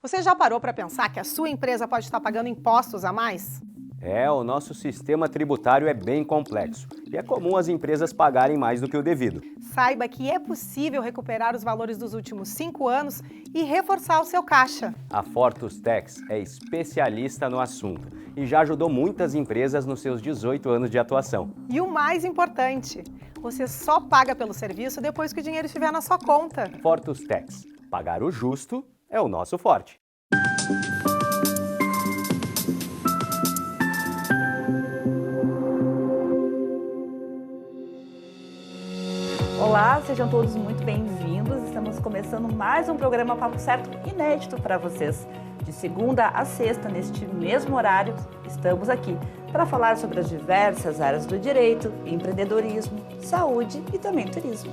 Você já parou para pensar que a sua empresa pode estar pagando impostos a mais? O nosso sistema tributário é bem complexo e é comum as empresas pagarem mais do que o devido. Saiba que é possível recuperar os valores dos últimos 5 anos e reforçar o seu caixa. A Fortus Tax é especialista no assunto e já ajudou muitas empresas nos seus 18 anos de atuação. E o mais importante, você só paga pelo serviço depois que o dinheiro estiver na sua conta. Fortus Tax. Pagar o justo é o nosso forte. Olá, sejam todos muito bem-vindos. Estamos começando mais um programa Papo Certo inédito para vocês. De segunda a sexta, neste mesmo horário, estamos aqui para falar sobre as diversas áreas do direito, empreendedorismo, saúde e também turismo.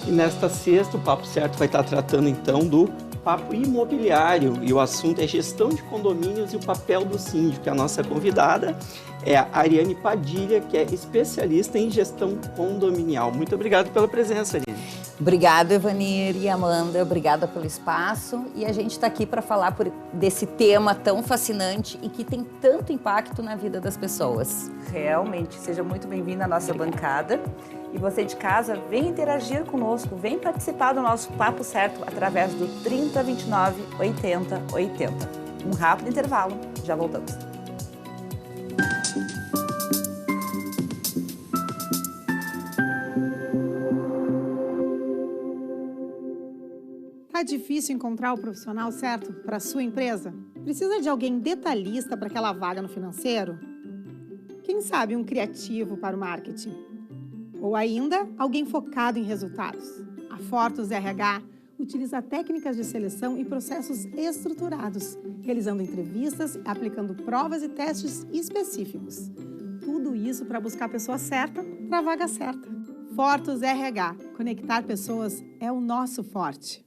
E nesta sexta, o Papo Certo vai estar tratando então do papo imobiliário e o assunto é gestão de condomínios e o papel do síndico. A nossa convidada é a Ariane Padilha, que é especialista em gestão condominial. Muito obrigado pela presença, Ariane. Obrigada, Evanir e Amanda, obrigada pelo espaço. E a gente está aqui para falar desse tema tão fascinante e que tem tanto impacto na vida das pessoas. Realmente, seja muito bem-vinda à nossa bancada. E você de casa, vem interagir conosco, vem participar do nosso Papo Certo através do 3029 80 80. Um rápido intervalo, já voltamos. Tá difícil encontrar o profissional certo para a sua empresa? Precisa de alguém detalhista para aquela vaga no financeiro? Quem sabe um criativo para o marketing? Ou ainda, alguém focado em resultados? A Fortus RH utiliza técnicas de seleção e processos estruturados, realizando entrevistas, aplicando provas e testes específicos. Tudo isso para buscar a pessoa certa para a vaga certa. Fortus RH. Conectar pessoas é o nosso forte.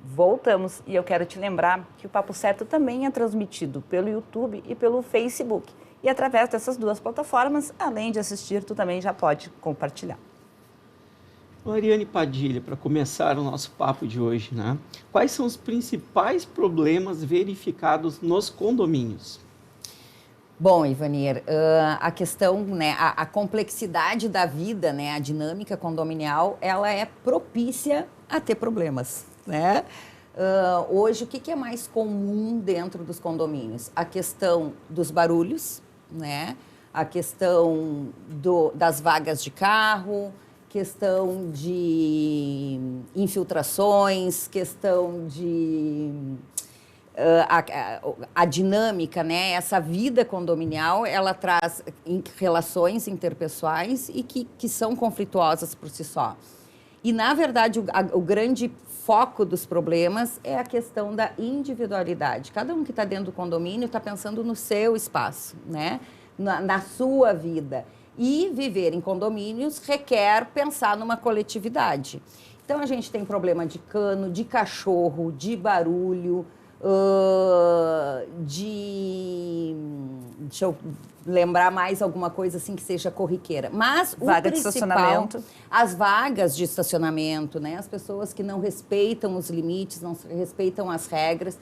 Voltamos e eu quero te lembrar que o Papo Certo também é transmitido pelo YouTube e pelo Facebook. E através dessas duas plataformas, além de assistir, tu também já pode compartilhar. Ariane Padilha, para começar o nosso papo de hoje, né? Quais são os principais problemas verificados nos condomínios? Bom, Ivanir, a questão, né, a complexidade da vida, né, a dinâmica condominial, ela é propícia a ter problemas, né? Hoje, o que é mais comum dentro dos condomínios? A questão dos barulhos, né? A questão das vagas de carro, questão de infiltrações, questão de... A dinâmica, né? Essa vida condominial, ela traz relações interpessoais e que são conflituosas por si só. E, na verdade, o grande foco dos problemas é a questão da individualidade. Cada um que está dentro do condomínio está pensando no seu espaço, né? Na sua vida. E viver em condomínios requer pensar numa coletividade. Então, a gente tem problema de cano, de cachorro, de barulho, deixa eu lembrar mais alguma coisa assim que seja corriqueira. Mas vaga de estacionamento. As vagas de estacionamento, né? As pessoas que não respeitam os limites, não respeitam as regras.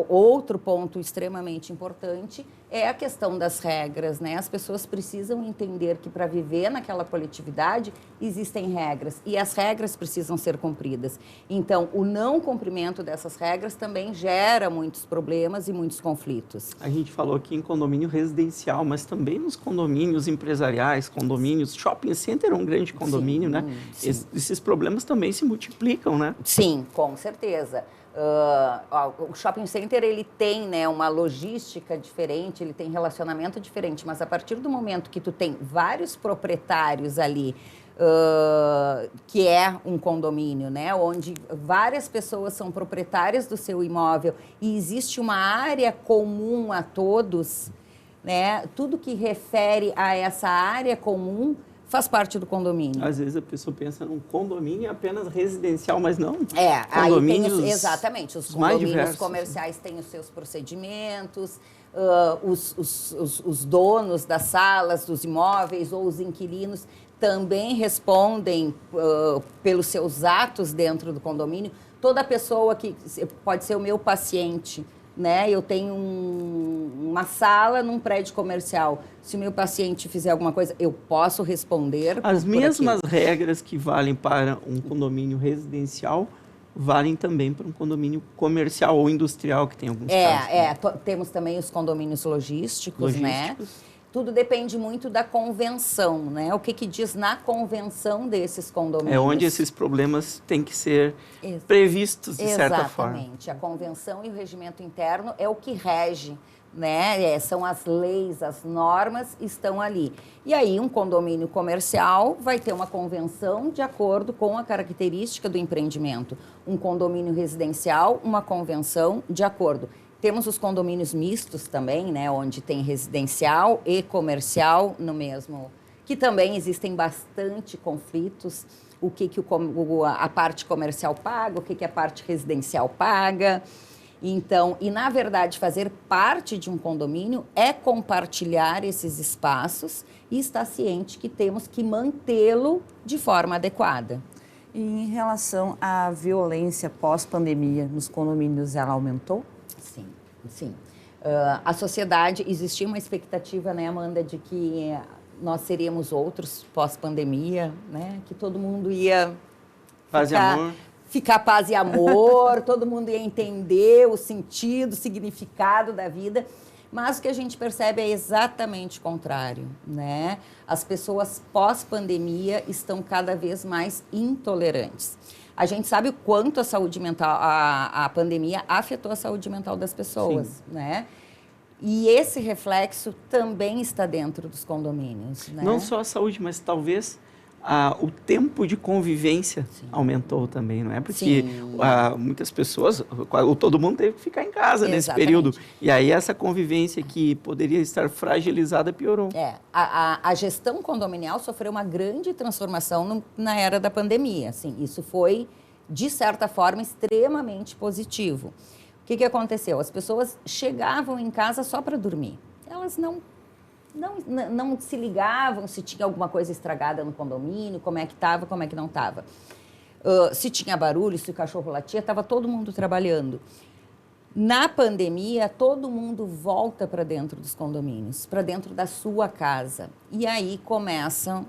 Outro ponto extremamente importante é a questão das regras, né? As pessoas precisam entender que para viver naquela coletividade existem regras e as regras precisam ser cumpridas. Então, o não cumprimento dessas regras também gera muitos problemas e muitos conflitos. A gente falou aqui em condomínio residencial, mas também nos condomínios empresariais, condomínios, shopping center é um grande condomínio, né? Sim. Esses problemas também se multiplicam, né? Sim, com certeza. O shopping center, ele tem, né, uma logística diferente, ele tem relacionamento diferente, mas a partir do momento que tu tem vários proprietários ali, que é um condomínio, né, onde várias pessoas são proprietárias do seu imóvel e existe uma área comum a todos, né, tudo que refere a essa área comum faz parte do condomínio. Às vezes a pessoa pensa num condomínio apenas residencial, mas não. Aí tem exatamente, os condomínios diversos, comerciais têm os seus procedimentos, os donos das salas, dos imóveis ou os inquilinos também respondem pelos seus atos dentro do condomínio. Toda pessoa que pode ser o meu paciente, né? Eu tenho uma sala num prédio comercial. Se o meu paciente fizer alguma coisa, eu posso responder As mesmas aquilo. regras que valem para um condomínio residencial valem também para um condomínio comercial ou industrial, que tem alguns casos. Temos também os condomínios logísticos, né? Tudo depende muito da convenção, né? O que diz na convenção desses condomínios. É onde esses problemas têm que ser previstos, de certa forma. Exatamente. A convenção e o regimento interno é o que rege, né? São as leis, as normas estão ali. E aí um condomínio comercial vai ter uma convenção de acordo com a característica do empreendimento. Um condomínio residencial, uma convenção de acordo. Temos os condomínios mistos também, né? Onde tem residencial e comercial no mesmo... Que também existem bastante conflitos. O que a parte comercial paga, o que a parte residencial paga... Então, e na verdade, fazer parte de um condomínio é compartilhar esses espaços e estar ciente que temos que mantê-lo de forma adequada. E em relação à violência pós-pandemia nos condomínios, ela aumentou? Sim, sim. A sociedade, existia uma expectativa, né, Amanda, de que nós seríamos outros pós-pandemia, né? Que todo mundo ia ficar paz e amor, todo mundo ia entender o sentido, o significado da vida, mas o que a gente percebe é exatamente o contrário, né? As pessoas pós-pandemia estão cada vez mais intolerantes. A gente sabe o quanto a saúde mental, a pandemia afetou a saúde mental das pessoas, né? E esse reflexo também está dentro dos condomínios, né? Não só a saúde, mas talvez... o tempo de convivência aumentou também, não é? Porque muitas pessoas, todo mundo teve que ficar em casa nesse período. E aí essa convivência que poderia estar fragilizada piorou. A gestão condominial sofreu uma grande transformação na era da pandemia. Assim, isso foi, de certa forma, extremamente positivo. O que aconteceu? As pessoas chegavam em casa só para dormir. Elas não se ligavam se tinha alguma coisa estragada no condomínio, como é que estava, como é que não estava. Se tinha barulho, se o cachorro latia, estava todo mundo trabalhando. Na pandemia, todo mundo volta para dentro dos condomínios, para dentro da sua casa. E aí começam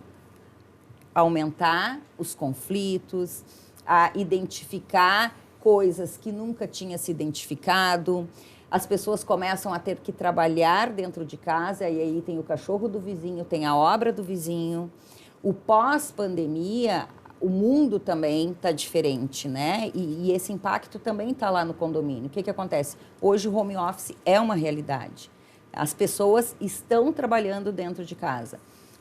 a aumentar os conflitos, a identificar coisas que nunca tinha se identificado. As pessoas começam a ter que trabalhar dentro de casa, e aí tem o cachorro do vizinho, tem a obra do vizinho. O pós-pandemia, o mundo também está diferente, né? E esse impacto também está lá no condomínio. O que acontece? Hoje o home office é uma realidade. As pessoas estão trabalhando dentro de casa.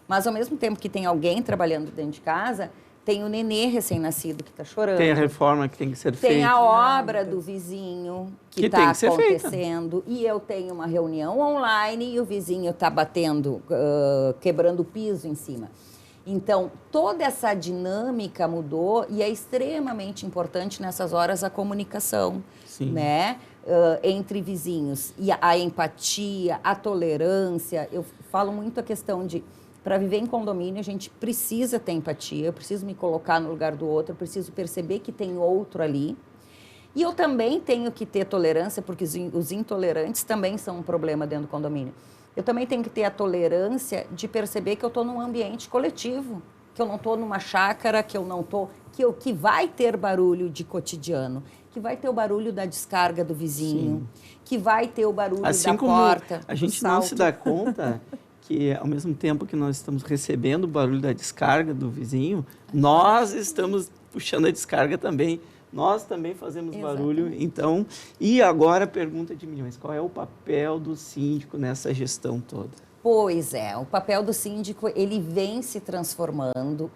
Mas ao mesmo tempo que tem alguém trabalhando dentro de casa, tem o nenê recém-nascido que está chorando. Tem a reforma que tem que ser feita. Tem a obra do vizinho que está acontecendo. E eu tenho uma reunião online e o vizinho está batendo, quebrando o piso em cima. Então, toda essa dinâmica mudou e é extremamente importante nessas horas a comunicação, né? Entre vizinhos. E a empatia, a tolerância. Eu falo muito a questão de... Para viver em condomínio, a gente precisa ter empatia, eu preciso me colocar no lugar do outro, eu preciso perceber que tem outro ali. E eu também tenho que ter tolerância, porque os intolerantes também são um problema dentro do condomínio. Eu também tenho que ter a tolerância de perceber que eu estou num ambiente coletivo, que eu não estou numa chácara, que eu não estou... Que vai ter barulho de cotidiano, que vai ter o barulho da descarga do vizinho, que vai ter o barulho da porta. A gente não se dá conta... que ao mesmo tempo que nós estamos recebendo o barulho da descarga do vizinho, nós estamos puxando a descarga também. Nós também fazemos barulho. Então, e agora a pergunta de milhões, qual é o papel do síndico nessa gestão toda? Pois é, o papel do síndico, ele vem se transformando,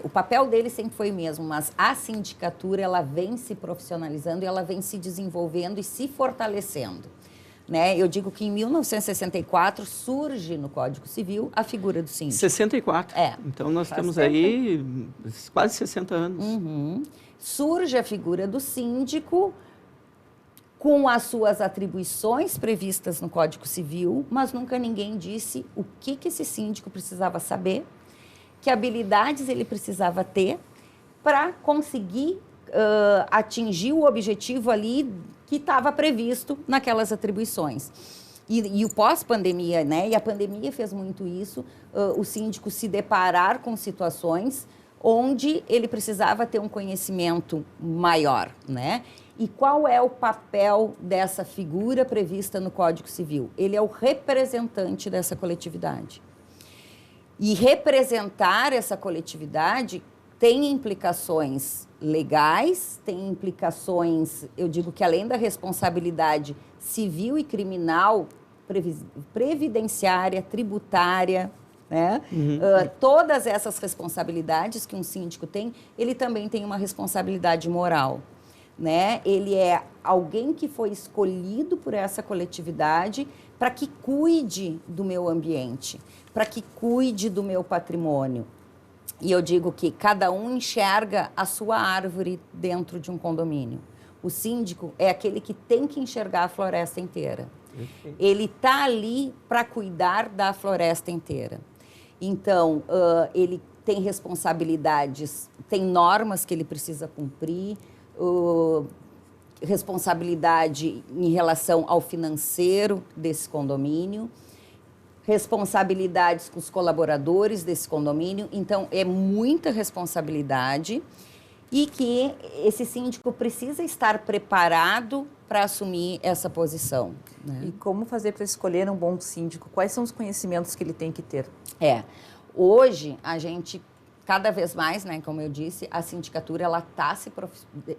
o papel dele sempre foi o mesmo, mas a sindicatura, ela vem se profissionalizando, ela vem se desenvolvendo e se fortalecendo. Né? Eu digo que em 1964 surge no Código Civil a figura do síndico. 64? Então nós temos aí quase 60 anos. Surge a figura do síndico com as suas atribuições previstas no Código Civil, mas nunca ninguém disse o que esse síndico precisava saber, que habilidades ele precisava ter para conseguir atingir o objetivo ali que estava previsto naquelas atribuições. E o pós-pandemia, né? E a pandemia fez muito isso, o síndico se deparar com situações onde ele precisava ter um conhecimento maior, né? E qual é o papel dessa figura prevista no Código Civil? Ele é o representante dessa coletividade. E representar essa coletividade tem implicações legais, tem implicações, eu digo que além da responsabilidade civil e criminal, previdenciária, tributária, né? Todas essas responsabilidades que um síndico tem, ele também tem uma responsabilidade moral, né? Ele é alguém que foi escolhido por essa coletividade para que cuide do meu ambiente, para que cuide do meu patrimônio. E eu digo que cada um enxerga a sua árvore dentro de um condomínio. O síndico é aquele que tem que enxergar a floresta inteira. Ele está ali para cuidar da floresta inteira. Então, ele tem responsabilidades, tem normas que ele precisa cumprir, responsabilidade em relação ao financeiro desse condomínio, responsabilidades com os colaboradores desse condomínio. Então, é muita responsabilidade e que esse síndico precisa estar preparado para assumir essa posição, né? E como fazer para escolher um bom síndico? Quais são os conhecimentos que ele tem que ter? Hoje, a gente, cada vez mais, né, como eu disse, a sindicatura, ela está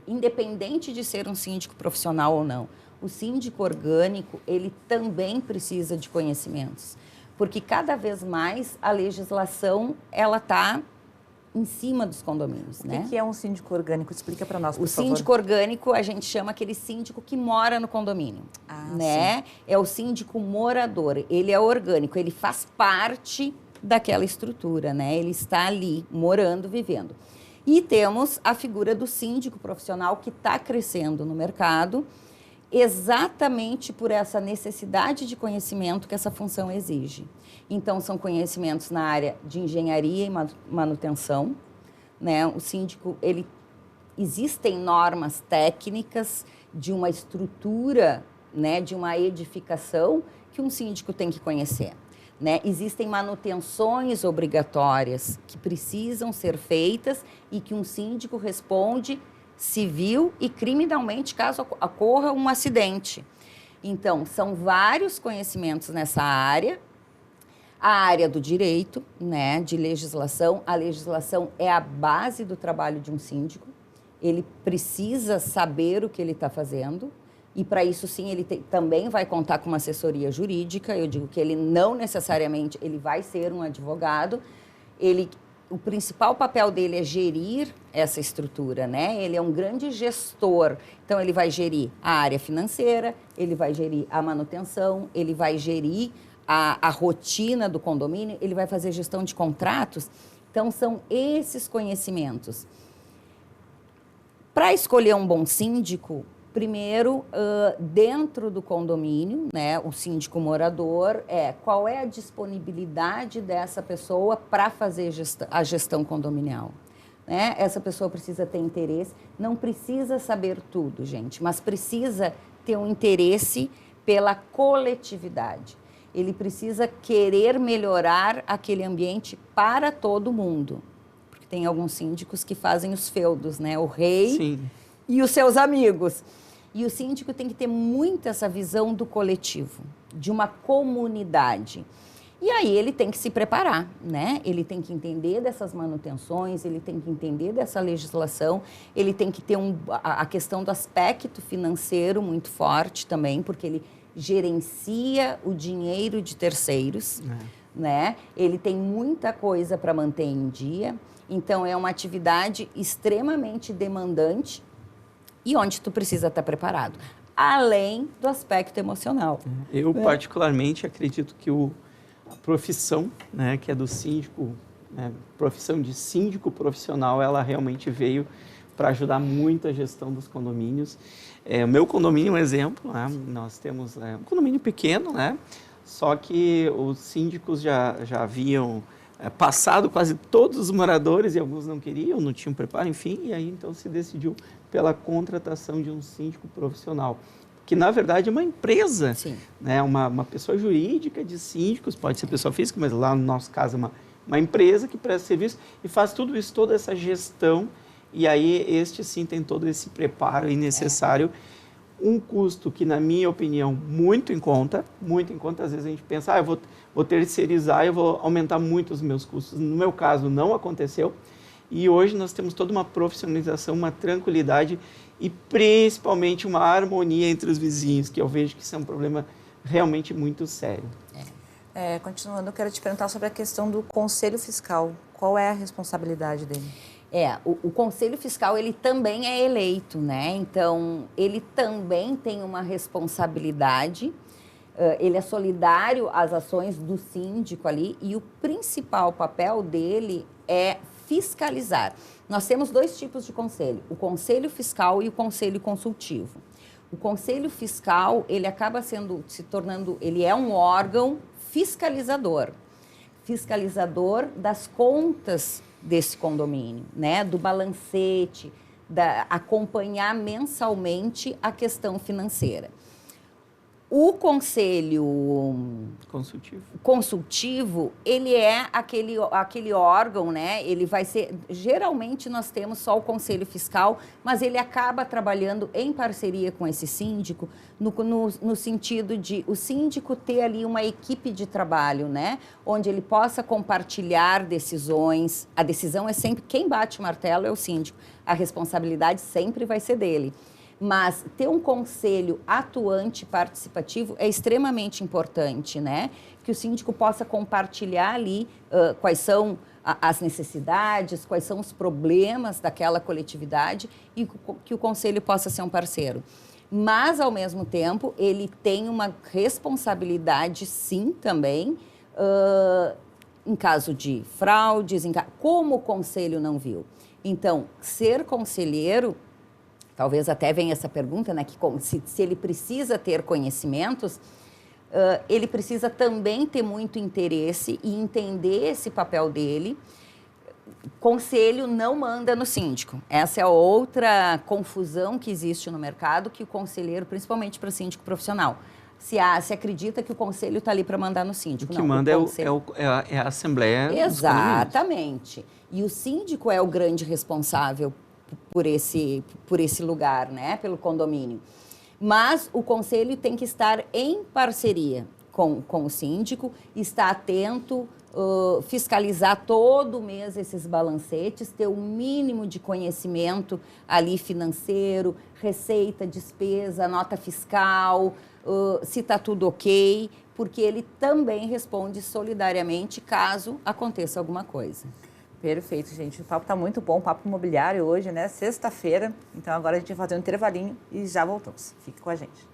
independente de ser um síndico profissional ou não, o síndico orgânico, ele também precisa de conhecimentos, porque cada vez mais a legislação, ela está em cima dos condomínios, né? O que é um síndico orgânico? Explica para nós, por favor. O síndico orgânico, a gente chama aquele síndico que mora no condomínio, né? Sim. É o síndico morador, ele é orgânico, ele faz parte daquela estrutura, né? Ele está ali, morando, vivendo. E temos a figura do síndico profissional que está crescendo no mercado, exatamente por essa necessidade de conhecimento que essa função exige. Então, são conhecimentos na área de engenharia e manutenção, né? O síndico, existem normas técnicas de uma estrutura, né, de uma edificação que um síndico tem que conhecer, né? Existem manutenções obrigatórias que precisam ser feitas e que um síndico responde civil e criminalmente caso ocorra um acidente. Então, são vários conhecimentos nessa área. A área do direito, né, de legislação. A legislação é a base do trabalho de um síndico. Ele precisa saber o que ele está fazendo. E, para isso, sim, ele também vai contar com uma assessoria jurídica. Eu digo que ele não necessariamente ele vai ser um advogado. O principal papel dele é gerir essa estrutura, né? Ele é um grande gestor. Então, ele vai gerir a área financeira, ele vai gerir a manutenção, ele vai gerir a rotina do condomínio, ele vai fazer gestão de contratos. Então, são esses conhecimentos. Para escolher um bom síndico, primeiro, dentro do condomínio, né, o síndico morador, qual é a disponibilidade dessa pessoa para fazer a gestão condominial, né? Essa pessoa precisa ter interesse, não precisa saber tudo, gente, mas precisa ter um interesse pela coletividade. Ele precisa querer melhorar aquele ambiente para todo mundo. Porque tem alguns síndicos que fazem os feudos, né? O rei Sim. e os seus amigos. E o síndico tem que ter muito essa visão do coletivo, de uma comunidade. E aí ele tem que se preparar, né? Ele tem que entender dessas manutenções, ele tem que entender dessa legislação, ele tem que ter a questão do aspecto financeiro muito forte também, porque ele gerencia o dinheiro de terceiros, né? Ele tem muita coisa para manter em dia, então é uma atividade extremamente demandante e onde tu precisa estar preparado, além do aspecto emocional. Eu particularmente acredito que a profissão, né, que é do síndico, profissão de síndico profissional, ela realmente veio para ajudar muito a gestão dos condomínios. O meu condomínio é um exemplo, né? Nós temos um condomínio pequeno, né? Só que os síndicos já haviam passado quase todos os moradores e alguns não queriam, não tinham preparo, enfim, e aí então se decidiu pela contratação de um síndico profissional, que na verdade é uma empresa, né? Uma pessoa jurídica de síndicos, pode ser pessoa física, mas lá no nosso caso é uma empresa que presta serviço e faz tudo isso, toda essa gestão, e aí este sim tem todo esse preparo necessário. Um custo que, na minha opinião, muito em conta, às vezes a gente pensa, eu vou terceirizar, eu vou aumentar muito os meus custos. No meu caso, não aconteceu, e hoje nós temos toda uma profissionalização, uma tranquilidade e principalmente uma harmonia entre os vizinhos, que eu vejo que isso é um problema realmente muito sério. Continuando, eu quero te perguntar sobre a questão do Conselho Fiscal. Qual é a responsabilidade dele? O Conselho Fiscal, ele também é eleito, né? Então, ele também tem uma responsabilidade, ele é solidário às ações do síndico ali e o principal papel dele é fiscalizar. Nós temos 2 tipos de conselho, o Conselho Fiscal e o Conselho Consultivo. O Conselho Fiscal, ele acaba se tornando, ele é um órgão fiscalizador das contas desse condomínio, né? Do balancete, acompanhar mensalmente a questão financeira. O conselho consultivo, ele é aquele órgão, né? Ele vai ser, geralmente nós temos só o conselho fiscal, mas ele acaba trabalhando em parceria com esse síndico, no sentido de o síndico ter ali uma equipe de trabalho, né? Onde ele possa compartilhar decisões. A decisão é sempre, quem bate o martelo é o síndico, a responsabilidade sempre vai ser dele. Mas ter um conselho atuante participativo é extremamente importante, né? Que o síndico possa compartilhar ali quais são as necessidades, quais são os problemas daquela coletividade e que o conselho possa ser um parceiro. Mas, ao mesmo tempo, ele tem uma responsabilidade, sim, também, em caso de fraudes, como o conselho não viu. Então, ser conselheiro... Talvez até venha essa pergunta, né, que se ele precisa ter conhecimentos, ele precisa também ter muito interesse e entender esse papel dele. Conselho não manda no síndico. Essa é outra confusão que existe no mercado, que o conselheiro, principalmente para síndico profissional, se acredita que o conselho está ali para mandar no síndico. O que manda é a Assembleia. Exatamente. E o síndico é o grande responsável por esse lugar, né? Pelo condomínio. Mas o conselho tem que estar em parceria com o síndico, estar atento, fiscalizar todo mês esses balancetes, ter o mínimo de conhecimento ali financeiro, receita, despesa, nota fiscal, se está tudo ok, porque ele também responde solidariamente caso aconteça alguma coisa. Perfeito, gente. O papo está muito bom, o papo imobiliário hoje, né? Sexta-feira. Então agora a gente vai fazer um intervalinho e já voltamos. Fique com a gente.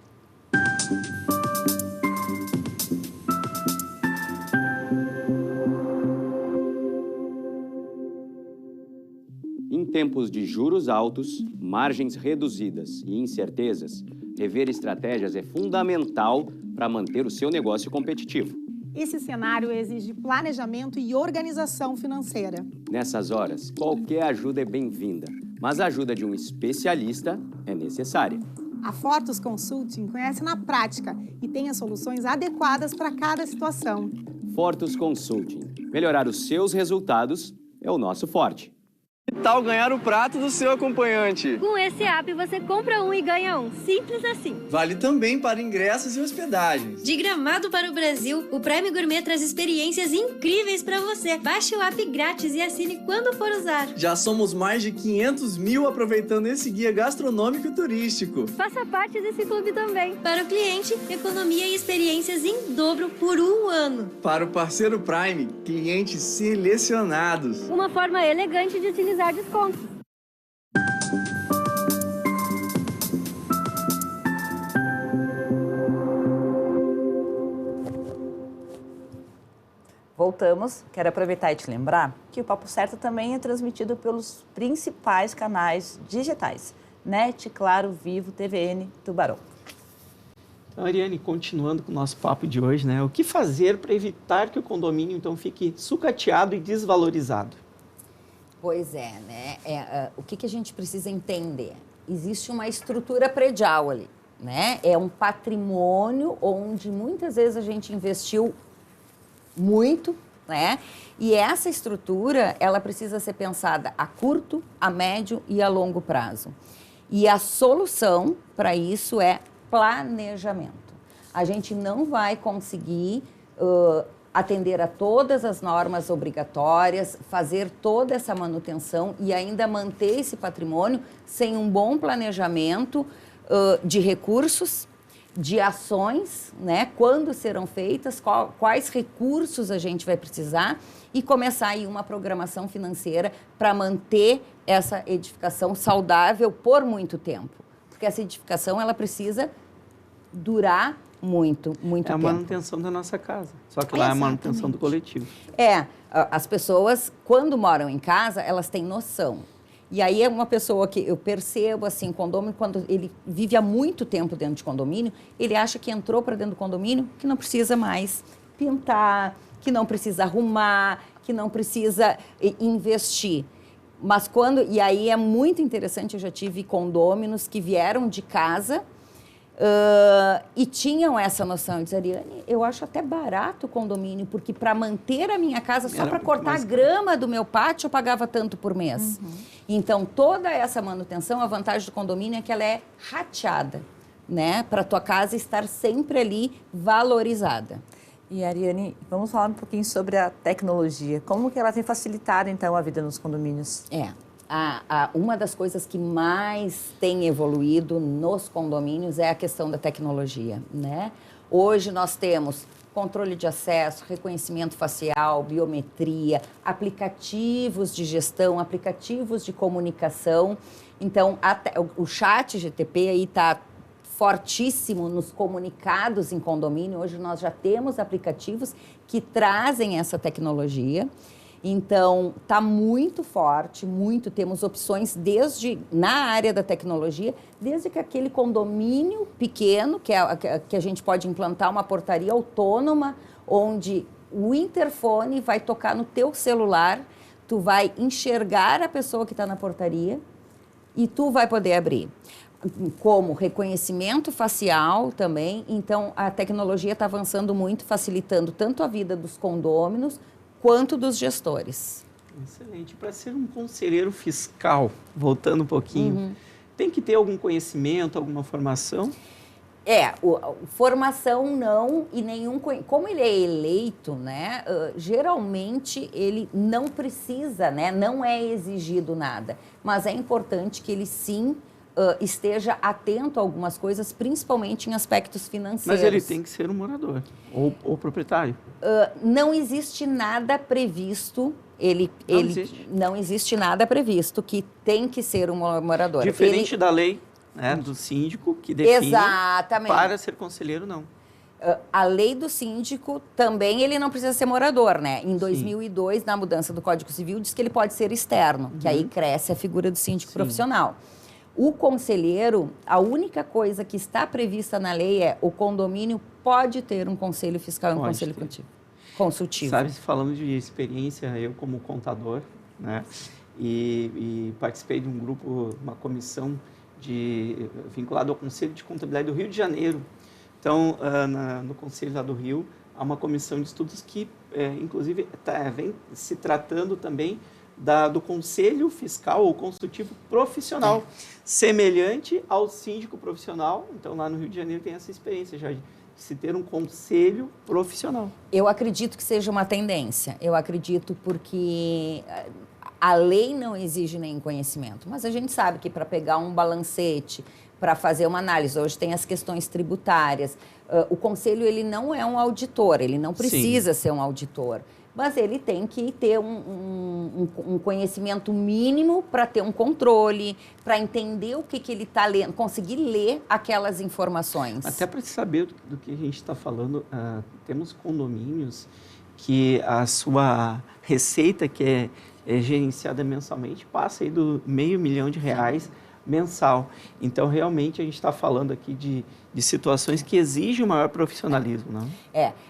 Em tempos de juros altos, margens reduzidas e incertezas, rever estratégias é fundamental para manter o seu negócio competitivo. Esse cenário exige planejamento e organização financeira. Nessas horas, qualquer ajuda é bem-vinda, mas a ajuda de um especialista é necessária. A Fortus Consulting conhece na prática e tem as soluções adequadas para cada situação. Fortus Consulting. Melhorar os seus resultados é o nosso forte. Que tal ganhar o prato do seu acompanhante? Com esse app você compra um e ganha um. Simples assim. Vale também para ingressos e hospedagens. De Gramado para o Brasil, o Prime Gourmet traz experiências incríveis para você. Baixe o app grátis e assine quando for usar. Já somos mais de 500 mil aproveitando esse guia gastronômico e turístico. Faça parte desse clube também. Para o cliente, economia e experiências em dobro por um ano. Para o parceiro Prime, clientes selecionados. Uma forma elegante de utilizar descontos. voltamos. Quero aproveitar e te lembrar que o Papo Certo também é transmitido pelos principais canais digitais. NET, Claro, Vivo, TVN, Tubarão. Então, Ariane, continuando com o nosso papo de hoje, né? O que fazer para evitar que o condomínio, então, fique sucateado e desvalorizado? Pois é, né? O que a gente precisa entender? Existe uma estrutura predial ali, né? É um patrimônio onde muitas vezes a gente investiu muito, né? E essa estrutura, ela precisa ser pensada a curto, a médio e a longo prazo. E a solução para isso é planejamento. A gente não vai conseguir atender a todas as normas obrigatórias, fazer toda essa manutenção e ainda manter esse patrimônio sem um bom planejamento de recursos, de ações, né? Quando serão feitas, quais recursos a gente vai precisar e começar aí uma programação financeira para manter essa edificação saudável por muito tempo. Porque essa edificação, ela precisa durar muito tempo. É a manutenção da nossa casa, só que lá é a manutenção do coletivo. As pessoas, quando moram em casa, elas têm noção. E aí é uma pessoa que eu percebo, assim, condomínio, quando ele vive há muito tempo dentro de condomínio, ele acha que entrou para dentro do condomínio, que não precisa mais pintar, que não precisa arrumar, que não precisa investir. Mas e aí é muito interessante, eu já tive condôminos que vieram de casa e tinham essa noção. Diz, Ariane, eu acho até barato o condomínio, porque para manter a minha casa, só para cortar a grama do meu pátio, eu pagava tanto por mês. Então, toda essa manutenção, a vantagem do condomínio é que ela é rateada, né? Para a tua casa estar sempre ali valorizada. E, Ariane, vamos falar um pouquinho sobre a tecnologia. Como que ela tem facilitado, então, a vida nos condomínios? Uma das coisas que mais tem evoluído nos condomínios é a questão da tecnologia, né? Hoje nós temos controle de acesso, reconhecimento facial, biometria, aplicativos de gestão, aplicativos de comunicação. Então, o chat GTP aí está fortíssimo nos comunicados em condomínio. Hoje nós já temos aplicativos que trazem essa tecnologia. Então, está muito forte, temos opções na área da tecnologia, desde que aquele condomínio pequeno, que a gente pode implantar uma portaria autônoma, onde o interfone vai tocar no teu celular, tu vai enxergar a pessoa que está na portaria e tu vai poder abrir. Como reconhecimento facial também. Então, a tecnologia está avançando muito, facilitando tanto a vida dos condôminos quanto dos gestores. Excelente. Para ser um conselheiro fiscal, voltando um pouquinho, tem que ter algum conhecimento, alguma formação? Formação não e nenhum... Como ele é eleito, né, geralmente ele não precisa, né, não é exigido nada, mas é importante que ele sim esteja atento a algumas coisas, principalmente em aspectos financeiros. Mas ele tem que ser um morador ou proprietário? Não existe nada previsto, não existe nada previsto que tem que ser um morador. Diferente da lei, né, do síndico, que define para ser conselheiro, não. A lei do síndico também, ele não precisa ser morador, né? Em 2002, na mudança do Código Civil, diz que ele pode ser externo, que aí cresce a figura do síndico profissional. O conselheiro, a única coisa que está prevista na lei é o condomínio pode ter um conselho fiscal e um conselho consultivo. Sabe, falando de experiência, eu como contador, né, e participei de um grupo, uma comissão vinculada ao Conselho de Contabilidade do Rio de Janeiro. Então, no Conselho lá do Rio, há uma comissão de estudos que, inclusive, vem se tratando também do Conselho Fiscal ou Consultivo Profissional, semelhante ao síndico profissional. Então, lá no Rio de Janeiro tem essa experiência já de se ter um conselho profissional. Eu acredito que seja uma tendência. Eu acredito porque a lei não exige nenhum conhecimento, mas a gente sabe que para pegar um balancete, para fazer uma análise, hoje tem as questões tributárias. O conselho, ele não é um auditor, ele não precisa ser um auditor. Mas ele tem que ter um conhecimento mínimo para ter um controle, para entender o que ele está lendo, conseguir ler aquelas informações. Até para saber do que a gente está falando, temos condomínios que a sua receita, que é gerenciada mensalmente, passa aí do R$500 mil mensal. Então, realmente, a gente está falando aqui de situações que exigem um maior profissionalismo, não?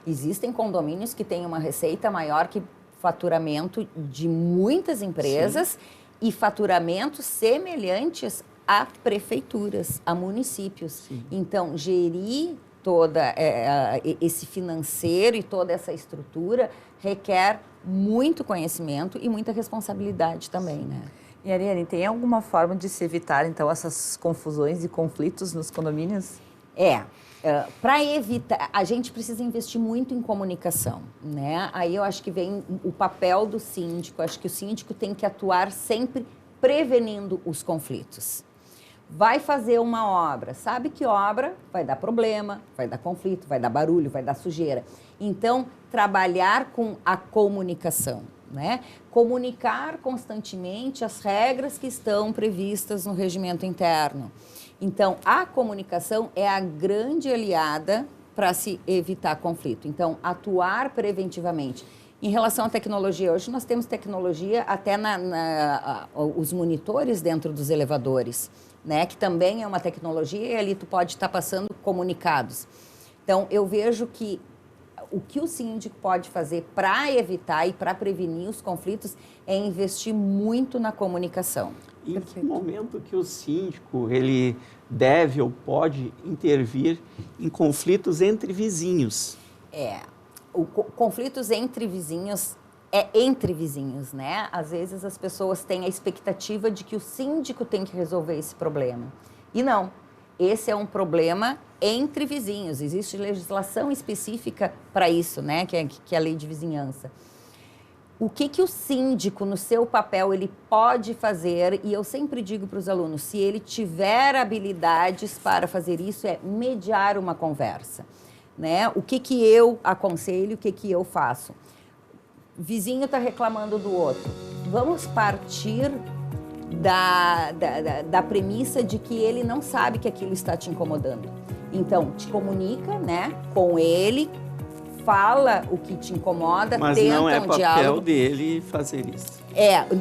Existem condomínios que têm uma receita maior que faturamento de muitas empresas. Sim. E faturamentos semelhantes a prefeituras, a municípios. Sim. Então, gerir todo esse financeiro e toda essa estrutura requer muito conhecimento e muita responsabilidade também, né? E, Ariane, tem alguma forma de se evitar, então, essas confusões e conflitos nos condomínios? Para evitar, a gente precisa investir muito em comunicação, né? Aí eu acho que vem o papel do síndico. Acho que o síndico tem que atuar sempre prevenindo os conflitos. Vai fazer uma obra, sabe que obra vai dar problema, vai dar conflito, vai dar barulho, vai dar sujeira. Então, trabalhar com a comunicação, né? Comunicar constantemente as regras que estão previstas no regimento interno. Então, a comunicação é a grande aliada para se evitar conflito. Então, atuar preventivamente. Em relação à tecnologia, hoje nós temos tecnologia até os monitores dentro dos elevadores, né? Que também é uma tecnologia e ali tu pode estar passando comunicados. Então, eu vejo que o que o síndico pode fazer para evitar e para prevenir os conflitos é investir muito na comunicação. Em que momento que o síndico ele deve ou pode intervir em conflitos entre vizinhos? Conflitos entre vizinhos é entre vizinhos, né? Às vezes as pessoas têm a expectativa de que o síndico tem que resolver esse problema. E não. Esse é um problema entre vizinhos. Existe legislação específica para isso, né? Que é a lei de vizinhança. O que o síndico, no seu papel, ele pode fazer, e eu sempre digo para os alunos, se ele tiver habilidades para fazer isso, é mediar uma conversa, né? O que eu aconselho, o que eu faço? O vizinho está reclamando do outro. Vamos partir da premissa de que ele não sabe que aquilo está te incomodando. Então, te comunica, né, com ele, fala o que te incomoda, mas tenta não é um papel diálogo. dele fazer isso.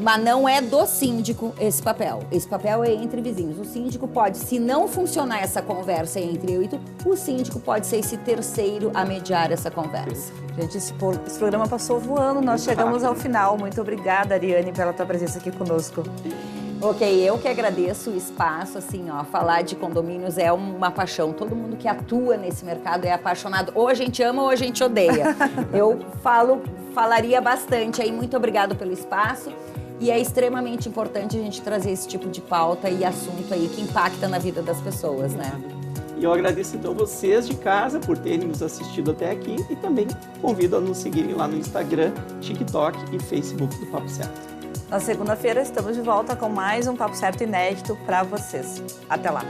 Mas não é do síndico esse papel. Esse papel é entre vizinhos. O síndico pode, se não funcionar essa conversa entre eu e tu, o síndico pode ser esse terceiro a mediar essa conversa. Gente, esse programa passou voando, nós chegamos ao final. Muito obrigada, Ariane, pela tua presença aqui conosco. Ok, eu que agradeço o espaço, assim, ó, falar de condomínios é uma paixão. Todo mundo que atua nesse mercado é apaixonado. Ou a gente ama ou a gente odeia. Eu falaria bastante aí. Muito obrigado pelo espaço. E é extremamente importante a gente trazer esse tipo de pauta e assunto aí que impacta na vida das pessoas, né? E eu agradeço então vocês de casa por terem nos assistido até aqui e também convido a nos seguirem lá no Instagram, TikTok e Facebook do Papo Certo. Na segunda-feira estamos de volta com mais um Papo Certo inédito para vocês. Até lá!